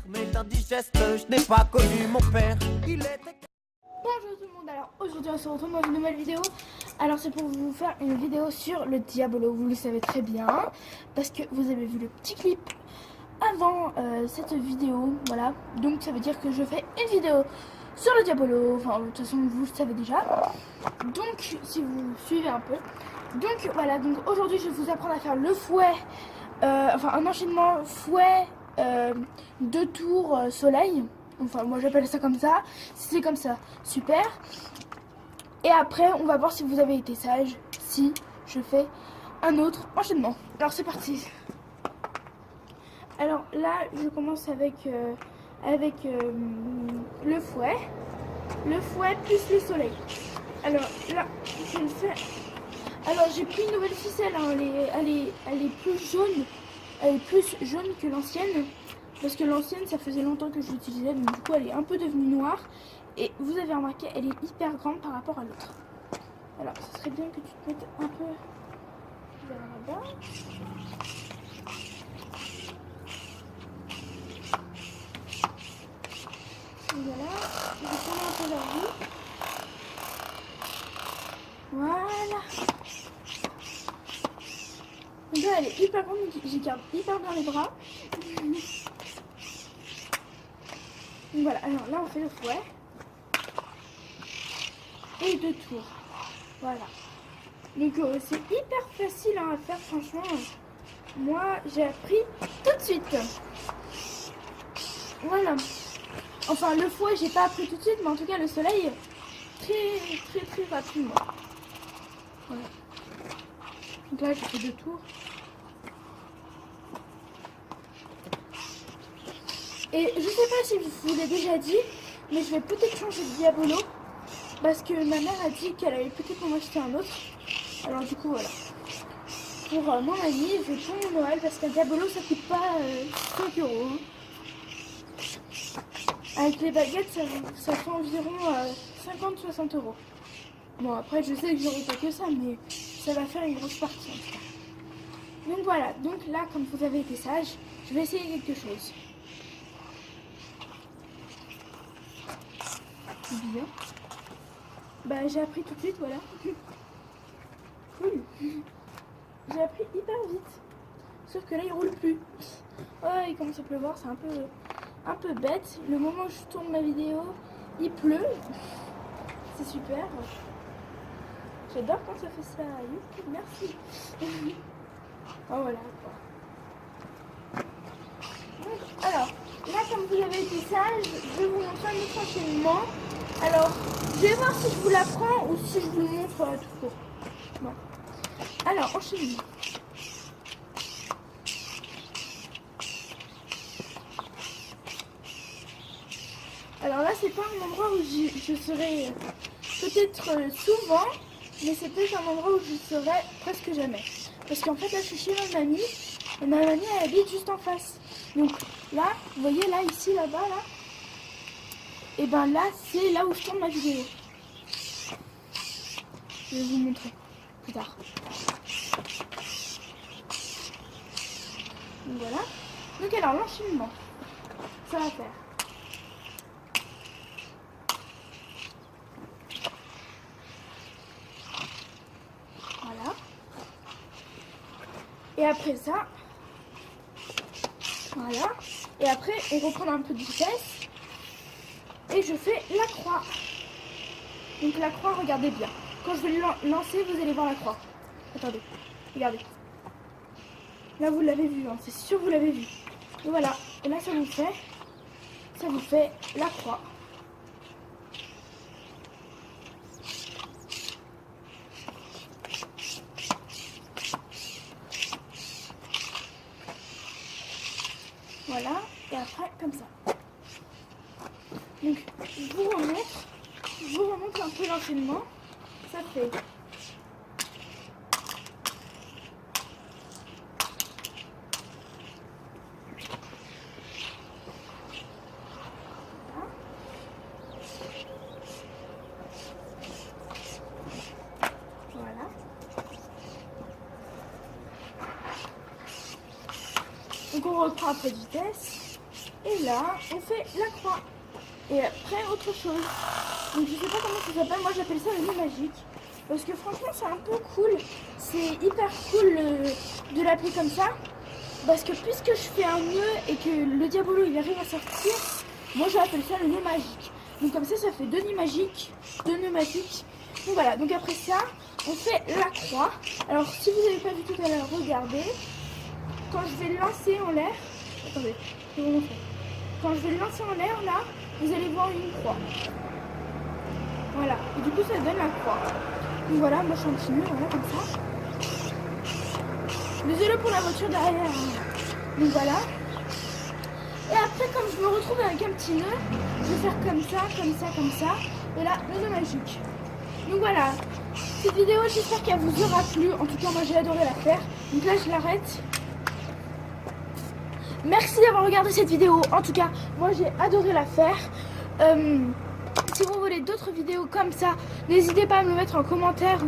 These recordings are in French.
mais indigeste, je n'ai pas connu mon père. Il était... Bonjour tout le monde, alors aujourd'hui on se retrouve dans une nouvelle vidéo. Alors c'est pour vous faire une vidéo sur le Diabolo, vous le savez très bien, parce que vous avez vu le petit clip avant cette vidéo, voilà. Donc ça veut dire que je fais une vidéo sur le Diabolo, enfin de toute façon vous le savez déjà. Donc si vous suivez un peu. Donc voilà, donc aujourd'hui je vais vous apprendre à faire le fouet, enfin un enchaînement fouet, 2 tours soleil. Enfin moi j'appelle ça comme ça. Si c'est comme ça, super. Et après on va voir si vous avez été sage, si je fais un autre enchaînement. Alors c'est parti. Alors là je commence avec le fouet plus le soleil. Alors là je le fais. Alors j'ai pris une nouvelle ficelle, hein. Elle est plus jaune. Elle est plus jaune que l'ancienne. Parce que l'ancienne, ça faisait longtemps que je l'utilisais, donc du coup elle est un peu devenue noire. Et vous avez remarqué, elle est hyper grande par rapport à l'autre. Alors, ce serait bien que tu te mettes un peu vers là-bas. Voilà, je vais tourner un peu vers vous. Voilà. Donc là, elle est hyper grande, j'y garde hyper bien les bras. Donc voilà, alors là on fait le fouet. Et 2 tours. Voilà. Donc c'est hyper facile à faire, franchement. Moi j'ai appris tout de suite. Voilà. Enfin le fouet j'ai pas appris tout de suite, mais en tout cas le soleil très rapidement. Voilà. Donc là j'ai fait 2 tours. Et je sais pas si je vous l'ai déjà dit, mais je vais peut-être changer de Diabolo. Parce que ma mère a dit qu'elle allait peut-être en acheter un autre. Alors du coup voilà. Pour mon ami, je vais pour mon Noël parce qu'un Diabolo ça coûte pas 5 euros. Hein. Avec les baguettes ça fait environ 50-60 euros. Bon après je sais que j'aurai pas que ça, mais ça va faire une grosse partie en tout cas. Donc voilà, donc là comme vous avez été sage, je vais essayer quelque chose. Bien. Bah j'ai appris tout de suite, voilà. Cool. J'ai appris hyper vite. Sauf que là il roule plus. Oh il commence à pleuvoir, c'est un peu bête. Le moment où je tourne ma vidéo, il pleut. C'est super. J'adore quand ça fait ça. YouTube, merci. Oh voilà quoi. Alors, là comme vous avez été sage, je vais vous montrer un autre enchaînement. Alors, je vais voir si je vous l'apprends ou si je vous le montre tout court. Bon. Alors, enchaînement. Alors là, c'est pas un endroit où je serai peut-être souvent, mais c'est peut-être un endroit où je serai presque jamais. Parce qu'en fait, là, je suis chez ma mamie, et ma mamie, elle habite juste en face. Donc là, vous voyez, là, ici, là-bas, là, et ben là, c'est là où je tourne ma vidéo. Je vais vous montrer plus tard. Donc voilà. Donc alors, l'enchaînement, ça va faire. Voilà. Et après ça, voilà. Et après, on reprend un peu de vitesse. Et je fais la croix. Donc la croix, regardez bien. Quand je vais le lancer, vous allez voir la croix. Attendez, regardez. Là, vous l'avez vu, hein. C'est sûr que vous l'avez vu. Et voilà. Et là, ça vous fait la croix. Voilà. Et après, comme ça. Donc, je vous remonte un peu l'enchaînement. Ça fait. Voilà. Donc on reprend un peu de vitesse. Et là, on fait la croix. Et après, autre chose. Donc je sais pas comment ça s'appelle, moi j'appelle ça le nœud magique. Parce que franchement, c'est un peu cool. C'est hyper cool de l'appeler comme ça. Parce que puisque je fais un nœud et que le diabolo il arrive à sortir, moi j'appelle ça le nœud magique. Donc comme ça fait deux nœuds magiques. Donc voilà, donc après ça, on fait la croix. Alors si vous n'avez pas vu tout à l'heure, regardez. Quand je vais le lancer en l'air, attendez, je vais vous montrer. Quand je vais le lancer en l'air là, vous allez voir une croix. Voilà, et du coup ça donne la croix. Donc voilà, moi je continue, voilà comme ça. Désolée pour la voiture derrière. Donc voilà. Et après, comme je me retrouve avec un petit nœud, je vais faire comme ça, comme ça, comme ça. Et là, le nœud magique. Donc voilà. Cette vidéo, j'espère qu'elle vous aura plu. En tout cas, moi j'ai adoré la faire. Donc là, je l'arrête. Merci d'avoir regardé cette vidéo. En tout cas, moi j'ai adoré la faire. Si vous voulez d'autres vidéos comme ça, n'hésitez pas à me le mettre en commentaire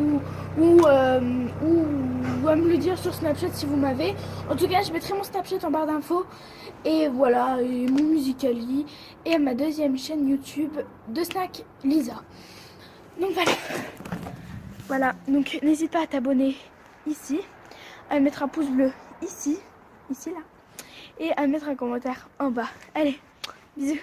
ou à me le dire sur Snapchat si vous m'avez. En tout cas, je mettrai mon Snapchat en barre d'infos. Et voilà, et mon Musical.ly et ma deuxième chaîne YouTube de Snack Lisa. Donc voilà. Voilà, donc n'hésite pas à t'abonner ici, à mettre un pouce bleu ici là, et à mettre un commentaire en bas. Allez, bisous.